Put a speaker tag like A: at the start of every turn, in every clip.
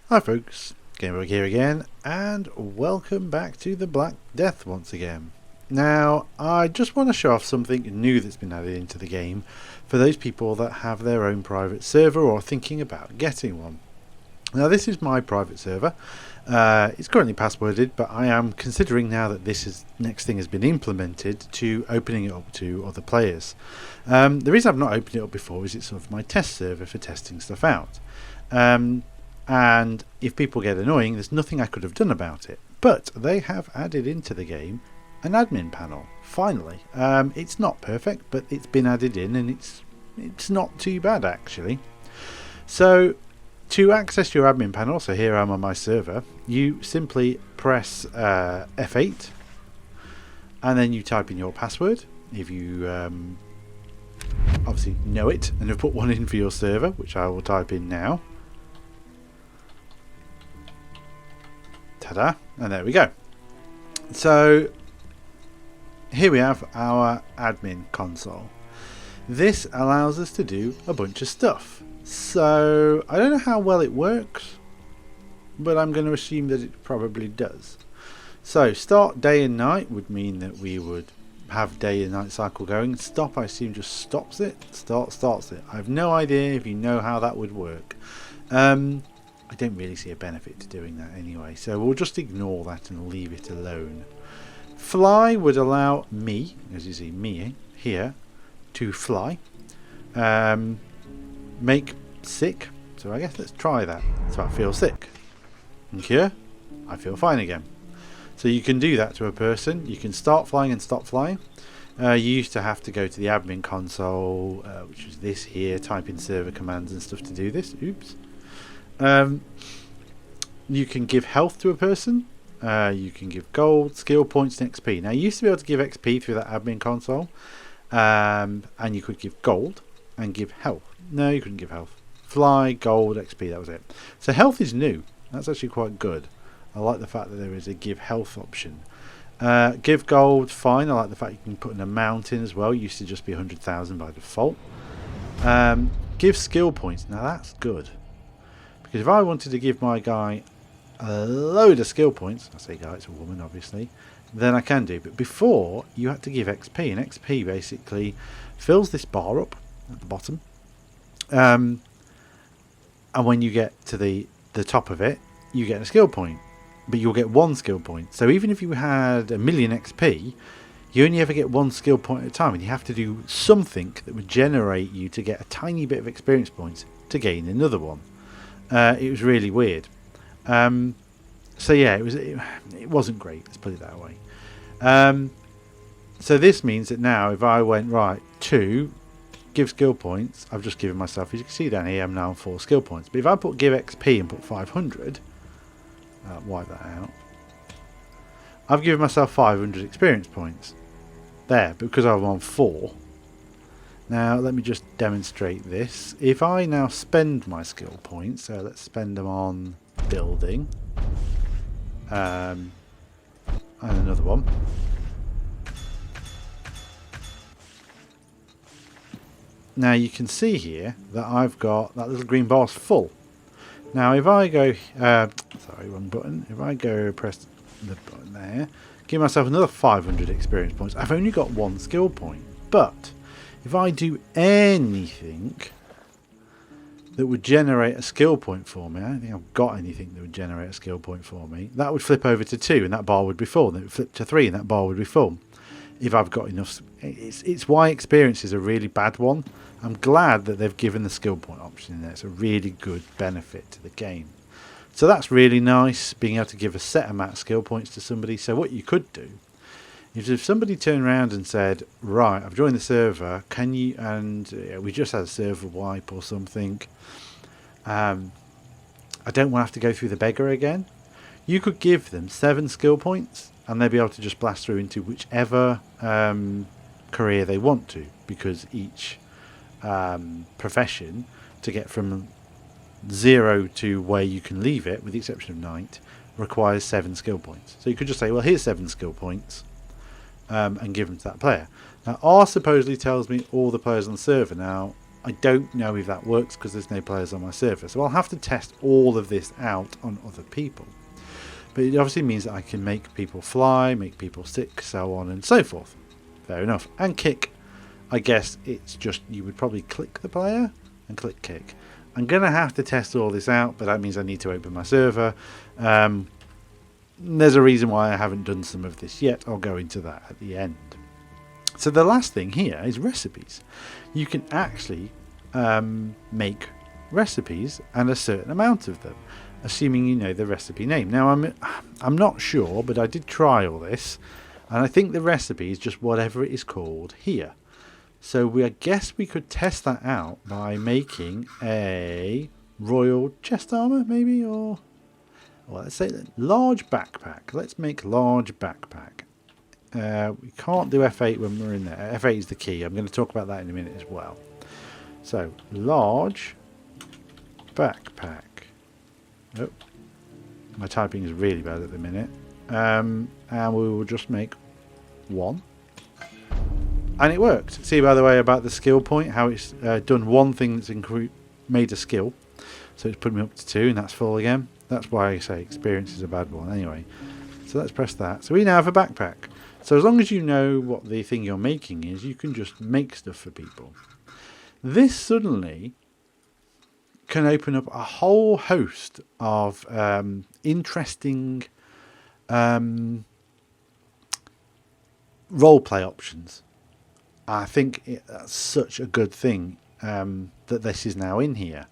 A: Hi folks, Gamerbug here again, and welcome back to the Black Death once again. Now, I just want to show off something new that's been added into the game for those people that have their own private server or are thinking about getting one. Now, this is my private server. It's currently passworded, but I am considering now that this next thing has been implemented to opening it up to other players. The reason I've not opened it up before is it's sort of my test server for testing stuff out. And if people get annoying, there's nothing I could have done about it. But they have added into the game an admin panel, finally. It's not perfect, but it's been added in, and it's not too bad actually. So to access your admin panel, so here I am on my server, you simply press F8 and then you type in your password if you obviously know it and have put one in for your server, which I will type in now. Ta-da, and there we go. So here we have our admin console. This allows us to do a bunch of stuff. So I don't know how well it works, but I'm going to assume that it probably does. So start day and night would mean that we would have day and night cycle going. Stop, I assume, just stops it. Start starts it. I have no idea if you know how that would work. I don't really see a benefit to doing that anyway, so we'll just ignore that and leave it alone. Fly would allow me, as you see me here, to fly. Make sick, so I guess let's try that. So I feel sick. And here, I feel fine again. So you can do that to a person. You can start flying and stop flying. You used to have to go to the admin console, which is this here, type in server commands and stuff to do this. Oops. You can give health to a person. You can give gold, skill points, and XP. Now you used to be able to give XP through that admin console, and you could give gold and give health. No, you couldn't give health. Fly, gold, XP, that was it. So health is new. That's actually quite good. I like the fact that there is a give health option. Give gold, fine. I like the fact you can put an amount in as well. It used to just be 100,000 by default. Give skill points. Now that's good. Because if I wanted to give my guy a load of skill points, I say guy, it's a woman obviously, then I can do. But before, you had to give XP, and XP basically fills this bar up at the bottom. And when you get to the top of it, you get a skill point. But you'll get one skill point. So even if you had 1,000,000 XP, you only ever get one skill point at a time, and you have to do something that would generate you to get a tiny bit of experience points to gain another one. It was really weird. So yeah, it wasn't great, let's put it that way. So this means that now if I went right to give skill points, I've just given myself, as you can see down here, I'm now on 4 skill points. But if I put give XP and put 500, wipe that out, I've given myself 500 experience points there because I'm on 4. Now let me just demonstrate this. If I now spend my skill points, so let's spend them on building, and another one. Now you can see here that I've got that little green bar's full. Now if I go, sorry, wrong button. If I go press the button there, give myself another 500 experience points. I've only got 1 skill point, but if I do anything that would generate a skill point for me, I don't think I've got anything that would generate a skill point for me, that would flip over to 2 and that bar would be full. Then it would flip to 3 and that bar would be full. If I've got enough, it's why experience is a really bad one. I'm glad that they've given the skill point option in there. It's a really good benefit to the game. So that's really nice, being able to give a set amount of skill points to somebody. So what you could do is if somebody turned around and said, right, I've joined the server, can you, and we just had a server wipe or something, I don't want to have to go through the beggar again, you could give them 7 skill points and they'll be able to just blast through into whichever career they want to, because each profession, to get from 0 to where you can leave it, with the exception of night, requires 7 skill points. So you could just say, well, here's 7 skill points, and give them to that player. Now R supposedly tells me all the players on the server. Now I don't know if that works because there's no players on my server. So I'll have to test all of this out on other people. But it obviously means that I can make people fly, make people sick, so on and so forth. Fair enough. And kick, I guess it's just you would probably click the player and click kick. I'm going to have to test all this out, but that means I need to open my server. There's a reason why I haven't done some of this yet. I'll go into that at the end. So the last thing here is recipes. You can actually make recipes and a certain amount of them, assuming you know the recipe name. Now I'm not sure, but I did try all this, and I think the recipe is just whatever it is called here. So I guess we could test that out by making a royal chest armor, maybe, or let's say large backpack. Let's make large backpack. We can't do F8 when we're in there. F8 is the key. I'm going to talk about that in a minute as well. So large backpack. Oh, my typing is really bad at the minute. And we will just make one. And it worked. See, by the way, about the skill point, how it's done one thing that's made a skill. So it's put me up to 2, and that's full again. That's why I say experience is a bad one. Anyway, so let's press that. So we now have a backpack. So as long as you know what the thing you're making is, you can just make stuff for people. This suddenly can open up a whole host of interesting roleplay options. I think that's such a good thing that this is now in here.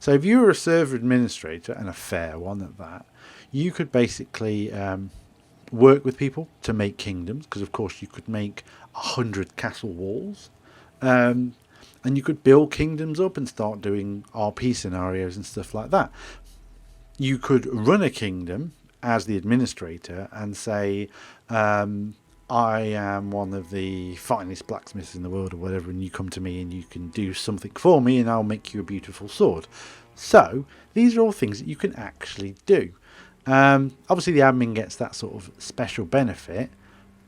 A: So if you were a server administrator, and a fair one at that, you could basically work with people to make kingdoms, because of course you could make 100 castle walls, and you could build kingdoms up and start doing RP scenarios and stuff like that. You could run a kingdom as the administrator and say, I am one of the finest blacksmiths in the world or whatever, and you come to me and you can do something for me and I'll make you a beautiful sword. So these are all things that you can actually do. Obviously the admin gets that sort of special benefit,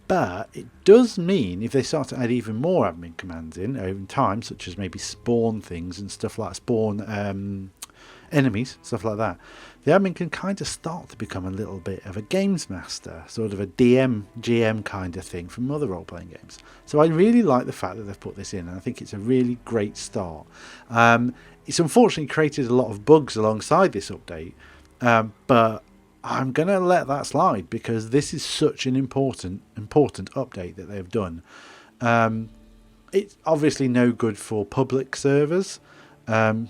A: but it does mean if they start to add even more admin commands in over time, such as maybe spawn things and stuff like spawn enemies, stuff like that, the admin can kind of start to become a little bit of a games master, sort of a DM, GM kind of thing from other role-playing games. So I really like the fact that they've put this in, and I think it's a really great start. It's unfortunately created a lot of bugs alongside this update, but I'm going to let that slide because this is such an important update that they've done. It's obviously no good for public servers,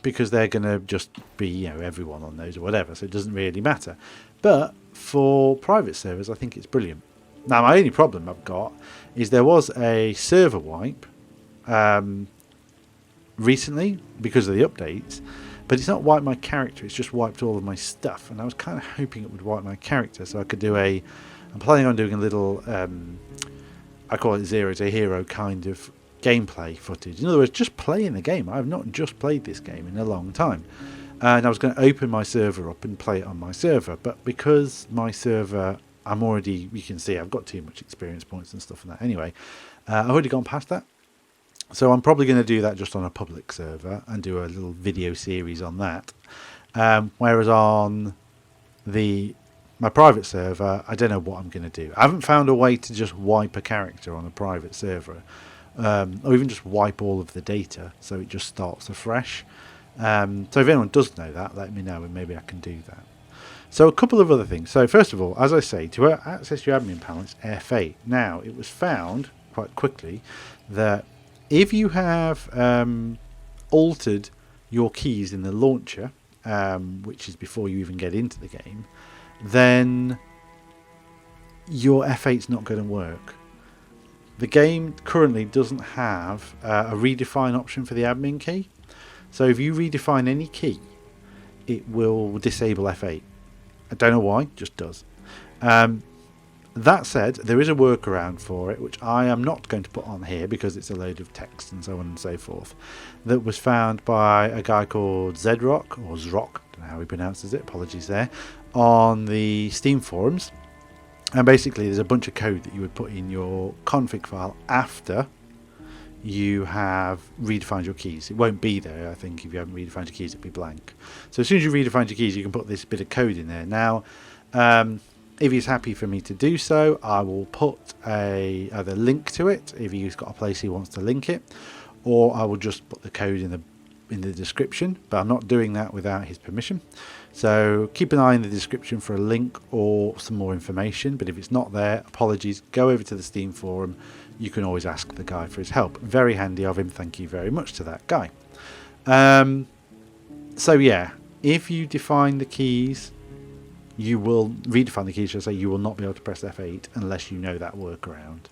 A: because they're going to just be, everyone on those or whatever, so it doesn't really matter. But for private servers, I think it's brilliant. Now, my only problem I've got is there was a server wipe recently because of the updates, but it's not wiped my character, it's just wiped all of my stuff, and I was kind of hoping it would wipe my character so I could do I'm planning on doing a little, I call it Zero to Hero kind of gameplay footage. In other words, just playing the game. I have not just played this game in a long time, and I was going to open my server up and play it on my server, but because my server, you can see I've got too much experience points and stuff like that anyway. I've already gone past that, so I'm probably going to do that just on a public server and do a little video series on that, whereas on my private server, I don't know what I'm going to do. I haven't found a way to just wipe a character on a private server, or even just wipe all of the data so it just starts afresh. So if anyone does know that, let me know and maybe I can do that. So a couple of other things. So first of all, as I say, to access your admin panel, it's F8. Now, it was found quite quickly that if you have altered your keys in the launcher, which is before you even get into the game, then your F8 is not going to work. The game currently doesn't have a redefine option for the admin key. So if you redefine any key, it will disable F8. I don't know why, it just does. That said, there is a workaround for it, which I am not going to put on here because it's a load of text and so on and so forth, that was found by a guy called ZROC, or ZROC, I don't know how he pronounces it, apologies there, on the Steam forums. And basically there's a bunch of code that you would put in your config file after you have redefined your keys. It won't be there, I think, if you haven't redefined your keys, it'll be blank. So as soon as you redefine your keys, you can put this bit of code in there. Now, if he's happy for me to do so, I will put either link to it if he's got a place he wants to link it, or I will just put the code in the description, but I'm not doing that without his permission. So keep an eye in the description for a link or some more information, but if it's not there, apologies, go over to the Steam forum. You can always ask the guy for his help. Very handy of him, thank you very much to that guy. So yeah, if you define the keys, you will redefine the keys, should I say, you will not be able to press F8 unless you know that workaround.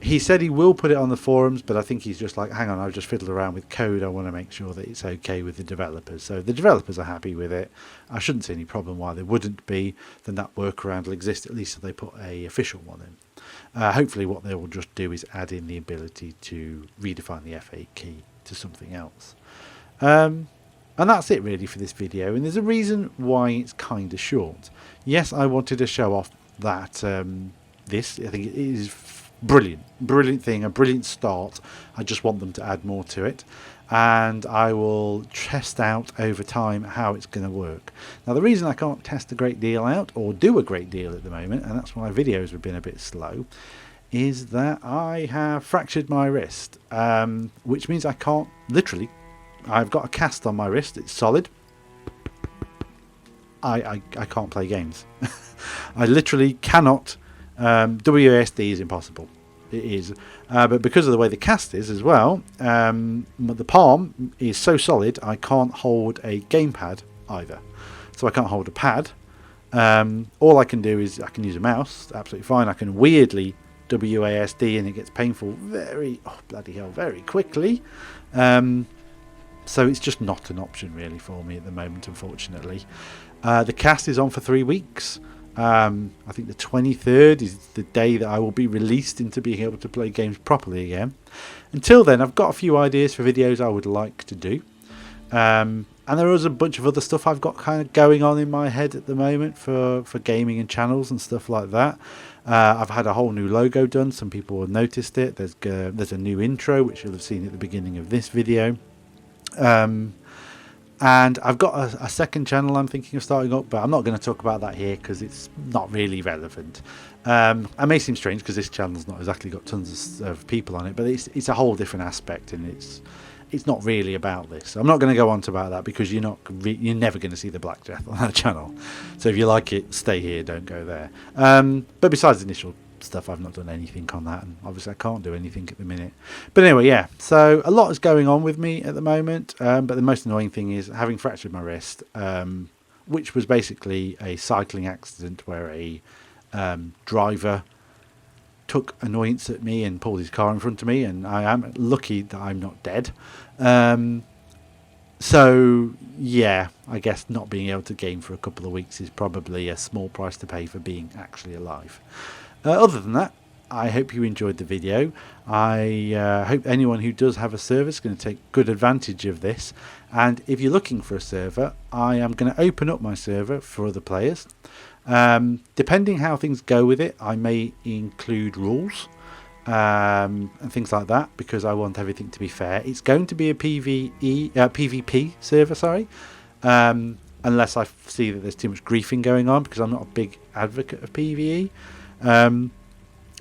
A: He said he will put it on the forums, but I think he's just like, hang on, I've just fiddled around with code. I want to make sure that it's okay with the developers. So the developers are happy with it. I shouldn't see any problem why they wouldn't be. Then that workaround will exist, at least if they put a official one in. Hopefully what they will just do is add in the ability to redefine the F8 key to something else. And that's it really for this video. And there's a reason why it's kind of short. Yes, I wanted to show off that I think it is brilliant thing, a brilliant start. I just want them to add more to it, and I will test out over time how it's going to work. Now the reason I can't test a great deal out or do a great deal at the moment, and that's why videos have been a bit slow, is that I have fractured my wrist, which means I can't, literally, I've got a cast on my wrist, it's solid. I can't play games. I literally cannot. WASD is impossible. It is, but because of the way the cast is as well, the palm is so solid I can't hold a gamepad either. So I can't hold a pad. All I can do is I can use a mouse, absolutely fine. I can weirdly WASD and it gets painful very quickly. So it's just not an option really for me at the moment, unfortunately. The cast is on for 3 weeks. I think the 23rd is the day that I will be released into being able to play games properly again. Until then, I've got a few ideas for videos I would like to do. And there is a bunch of other stuff I've got kind of going on in my head at the moment for gaming and channels and stuff like that. I've had a whole new logo done. Some people have noticed it. There's a new intro, which you'll have seen at the beginning of this video. And I've got a second channel I'm thinking of starting up, but I'm not going to talk about that here because it's not really relevant. It may seem strange because this channel's not exactly got tons of people on it, but it's a whole different aspect, and it's not really about this. I'm not going to go on to about that because you're never going to see the Black Death on that channel. So if you like it, stay here, don't go there. But besides the initial stuff, I've not done anything on that, and obviously I can't do anything at the minute. But anyway, yeah, so a lot is going on with me at the moment, but the most annoying thing is having fractured my wrist, which was basically a cycling accident where a driver took annoyance at me and pulled his car in front of me, and I am lucky that I'm not dead. So yeah, I guess not being able to game for a couple of weeks is probably a small price to pay for being actually alive. Other than that, I hope you enjoyed the video. I hope anyone who does have a server is going to take good advantage of this. And if you're looking for a server, I am going to open up my server for other players. Depending how things go with it, I may include rules and things like that because I want everything to be fair. It's going to be a PvP server, sorry. Unless I see that there's too much griefing going on, because I'm not a big advocate of PvE.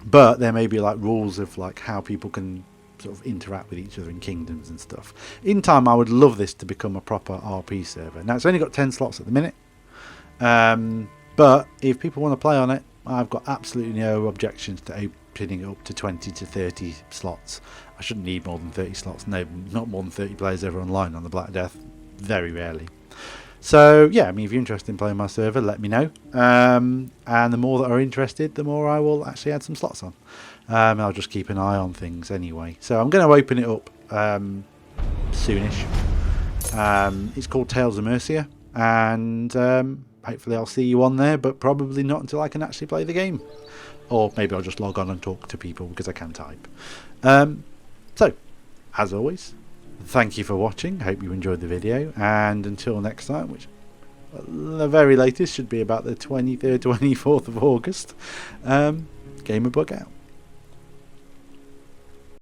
A: But there may be like rules of like how people can sort of interact with each other in kingdoms and stuff. In time, I would love this to become a proper RP server. Now it's only got 10 slots at the minute, but if people want to play on it, I've got absolutely no objections to opening it up to 20 to 30 slots. I shouldn't need more than 30 slots. No, not more than 30 players ever online on the Black Death. Very rarely. So yeah, I mean, if you're interested in playing my server, let me know. And the more that are interested, the more I will actually add some slots on. I'll just keep an eye on things anyway. So I'm going to open it up soonish. It's called Tales of Mercia, and hopefully I'll see you on there, but probably not until I can actually play the game. Or maybe I'll just log on and talk to people because I can type. So, as always, thank you for watching. I hope you enjoyed the video, and until next time, which the very latest should be about the 23rd, 24th of August, Gamerbug out.